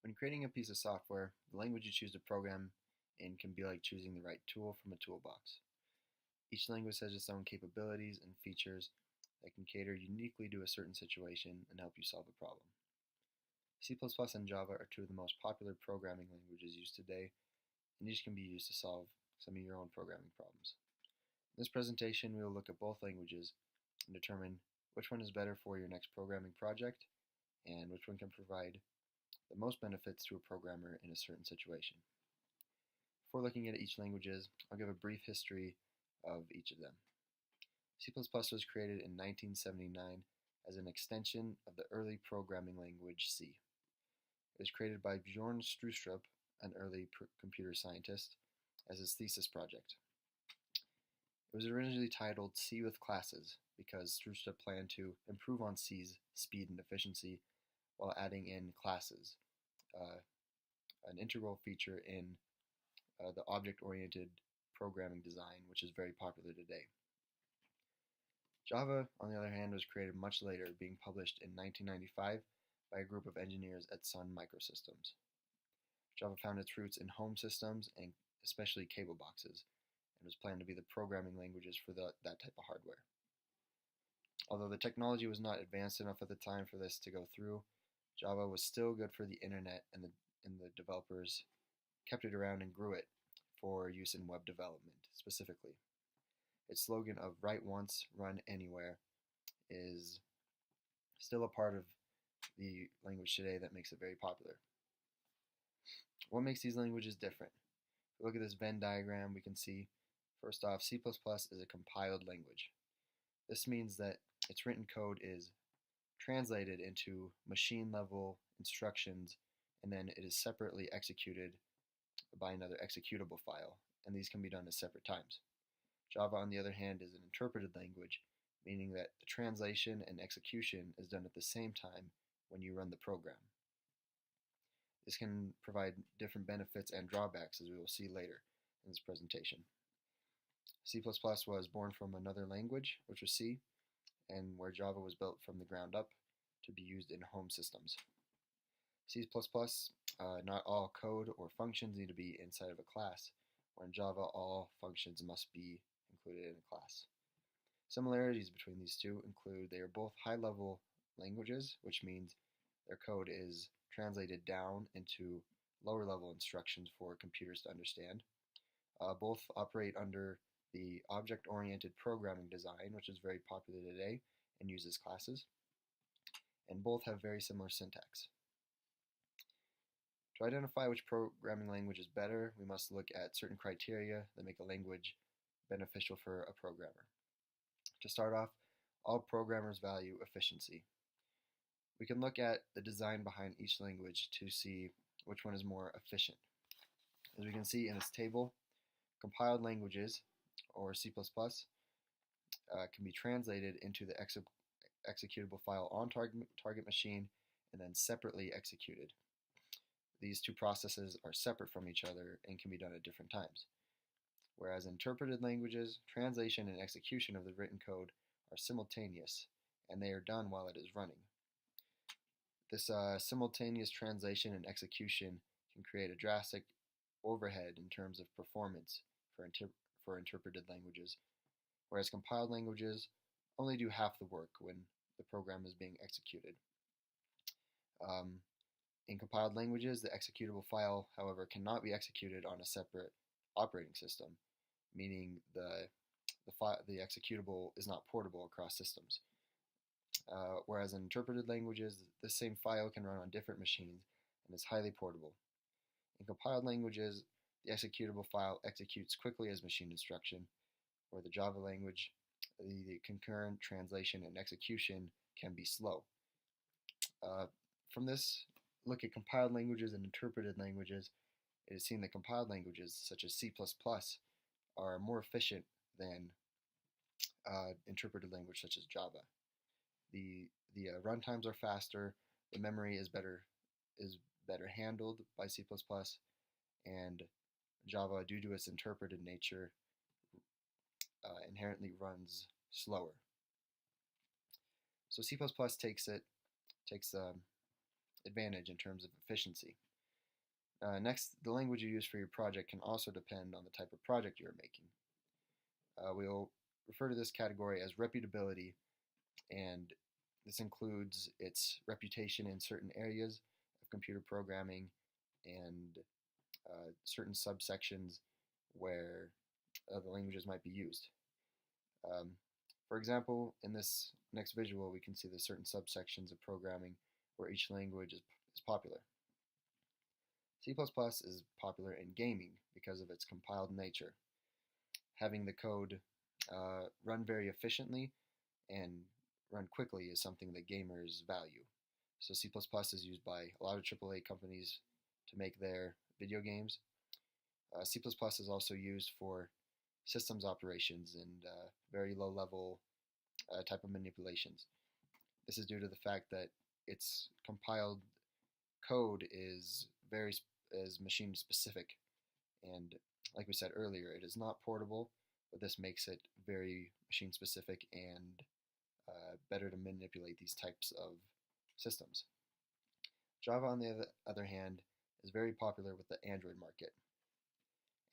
When creating a piece of software, the language you choose to program in can be like choosing the right tool from a toolbox. Each language has its own capabilities and features that can cater uniquely to a certain situation and help you solve a problem. C++ and Java are two of the most popular programming languages used today, and each can be used to solve some of your own programming problems. In this presentation, we will look at both languages and determine which one is better for your next programming project and which one can provide the most benefits to a programmer in a certain situation. Before looking at each languages, I'll give a brief history of each of them. C++ was created in 1979 as an extension of the early programming language C. It was created by Bjorn Stroustrup, an early computer scientist, as his thesis project. It was originally titled C with Classes because Stroustrup planned to improve on C's speed and efficiency while adding in classes, an integral feature in the object-oriented programming design, which is very popular today. Java, on the other hand, was created much later, being published in 1995 by a group of engineers at Sun Microsystems. Java found its roots in home systems and especially cable boxes, and was planned to be the programming languages for that type of hardware. Although the technology was not advanced enough at the time for this to go through, Java was still good for the internet, and the developers kept it around and grew it for use in web development specifically. Its slogan of write once, run anywhere is still a part of the language today that makes it very popular. What makes these languages different? If we look at this Venn diagram, we can see, first off, C++ is a compiled language. This means that its written code is translated into machine-level instructions, and then it is separately executed by another executable file, and these can be done at separate times. Java, on the other hand, is an interpreted language, meaning that the translation and execution is done at the same time when you run the program. This can provide different benefits and drawbacks, as we will see later in this presentation. C++ was born from another language, which was C, and where Java was built from the ground up to be used in home systems. C++, not all code or functions need to be inside of a class, where in Java all functions must be included in a class. Similarities between these two include they are both high-level languages, which means their code is translated down into lower-level instructions for computers to understand. Both operate under the object-oriented programming design, which is very popular today and uses classes, and both have very similar syntax. To identify which programming language is better, we must look at certain criteria that make a language beneficial for a programmer. To start off, all programmers value efficiency. We can look at the design behind each language to see which one is more efficient. As we can see in this table, compiled languages, or C++, can be translated into the executable file on target machine and then separately executed. These two processes are separate from each other and can be done at different times. Whereas in interpreted languages, translation and execution of the written code are simultaneous, and they are done while it is running. This simultaneous translation and execution can create a drastic overhead in terms of performance for interpreted languages, whereas compiled languages only do half the work when the program is being executed. In compiled languages, the executable file, however, cannot be executed on a separate operating system, meaning the executable is not portable across systems. Whereas in interpreted languages, the same file can run on different machines and is highly portable. In compiled languages, the executable file executes quickly as machine instruction, where the Java language, the concurrent translation and execution can be slow. From this look at compiled languages and interpreted languages, it is seen that compiled languages, such as C++, are more efficient than interpreted language such as Java. The runtimes are faster, the memory is better handled by C++, and Java, due to its interpreted nature, inherently runs slower. So C++ takes advantage in terms of efficiency. Next, the language you use for your project can also depend on the type of project you're making. We'll refer to this category as reputability, and this includes its reputation in certain areas of computer programming and certain subsections where the languages might be used. Um, for example, in this next visual, we can see the certain subsections of programming where each language is popular. C++ is popular in gaming because of its compiled nature. Having the code run very efficiently and run quickly is something that gamers value. So C++ is used by a lot of AAA companies to make their video games. C++ is also used for systems operations and very low level type of manipulations. This is due to the fact that its compiled code is machine specific, and like we said earlier, it is not portable, but this makes it very machine specific and better to manipulate these types of systems. Java, on the other hand, is very popular with the Android market.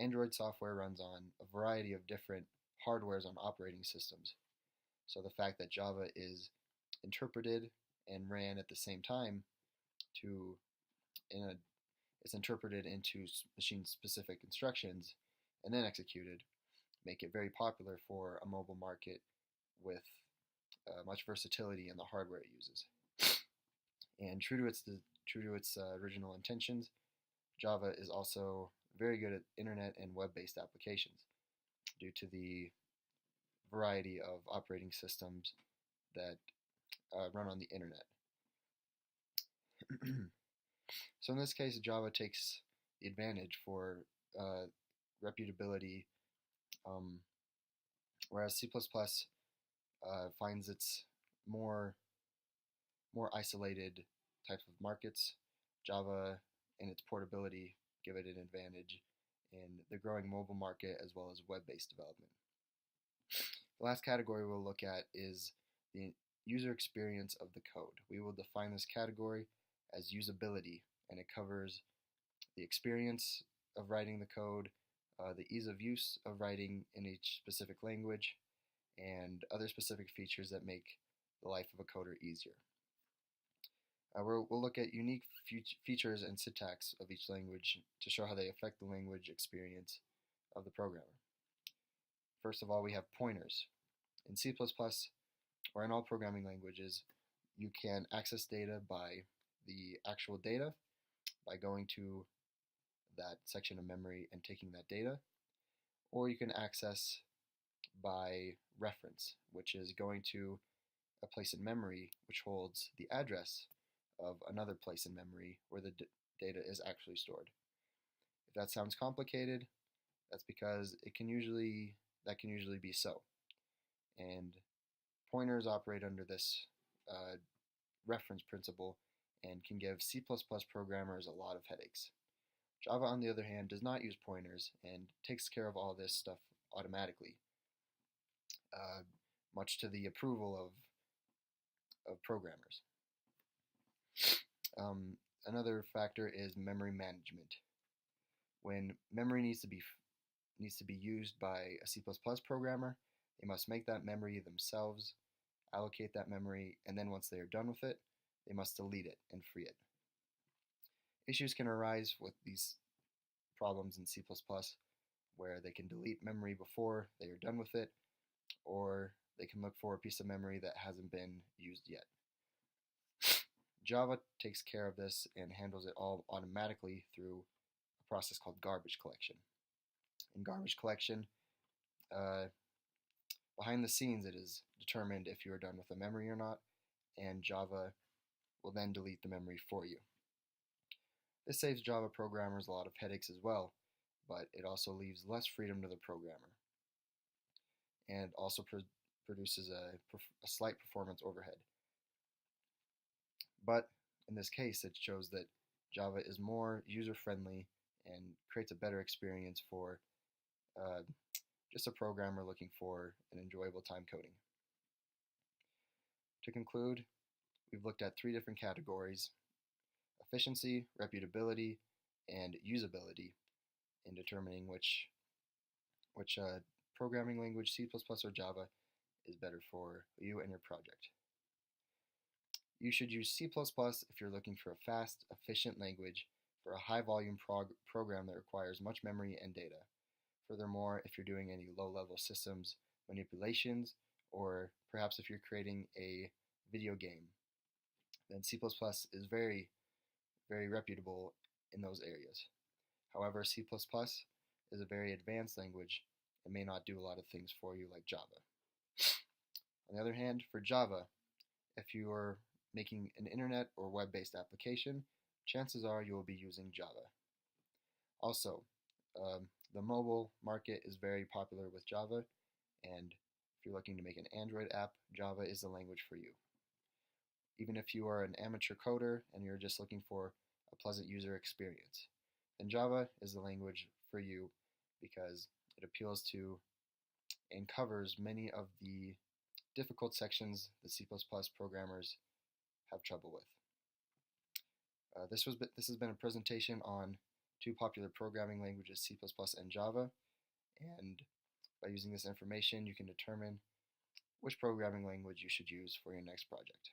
Android software runs on a variety of different hardwares on operating systems. So the fact that Java is interpreted and ran at the same time to it's interpreted into machine-specific instructions and then executed make it very popular for a mobile market with much versatility in the hardware it uses. And true to its original intentions, Java is also very good at internet and web-based applications due to the variety of operating systems that run on the internet. So in this case, Java takes the advantage for reputability, whereas C++ finds its more isolated types of markets. Java and its portability give it an advantage in the growing mobile market as well as web-based development. The last category we'll look at is the user experience of the code. We will define this category as usability, and it covers the experience of writing the code, the ease of use of writing in each specific language, and other specific features that make the life of a coder easier. We'll look at unique features and syntax of each language to show how they affect the language experience of the programmer. First of all, we have pointers. In C++, or in all programming languages, you can access data by the actual data, by going to that section of memory and taking that data, or you can access by reference, which is going to a place in memory which holds the address of another place in memory where the data is actually stored. If that sounds complicated, that's because that can usually be so. And pointers operate under this reference principle and can give C++ programmers a lot of headaches. Java, on the other hand, does not use pointers and takes care of all this stuff automatically, much to the approval of programmers. Another factor is memory management. When memory needs to be used by a C++ programmer, they must make that memory themselves, allocate that memory, and then once they are done with it, they must delete it and free it. Issues can arise with these problems in C++ where they can delete memory before they are done with it, or they can look for a piece of memory that hasn't been used yet. Java takes care of this and handles it all automatically through a process called garbage collection. In garbage collection, behind the scenes it is determined if you are done with the memory or not, and Java will then delete the memory for you. This saves Java programmers a lot of headaches as well, but it also leaves less freedom to the programmer, and also produces a slight performance overhead. But in this case, it shows that Java is more user-friendly and creates a better experience for just a programmer looking for an enjoyable time coding. To conclude, we've looked at 3 different categories: efficiency, reputability, and usability in determining which programming language, C++ or Java, is better for you and your project. You should use C++ if you're looking for a fast, efficient language for a high-volume program that requires much memory and data. Furthermore, if you're doing any low-level systems manipulations, or perhaps if you're creating a video game, then C++ is very, very reputable in those areas. However, C++ is a very advanced language and may not do a lot of things for you like Java. On the other hand, for Java, if you are making an internet or web-based application, chances are you will be using Java. Also, the mobile market is very popular with Java, and if you're looking to make an Android app, Java is the language for you. Even if you are an amateur coder and you're just looking for a pleasant user experience, then Java is the language for you because it appeals to and covers many of the difficult sections that C++ programmers have trouble with. This has been a presentation on two popular programming languages, C++ and Java, and by using this information you can determine which programming language you should use for your next project.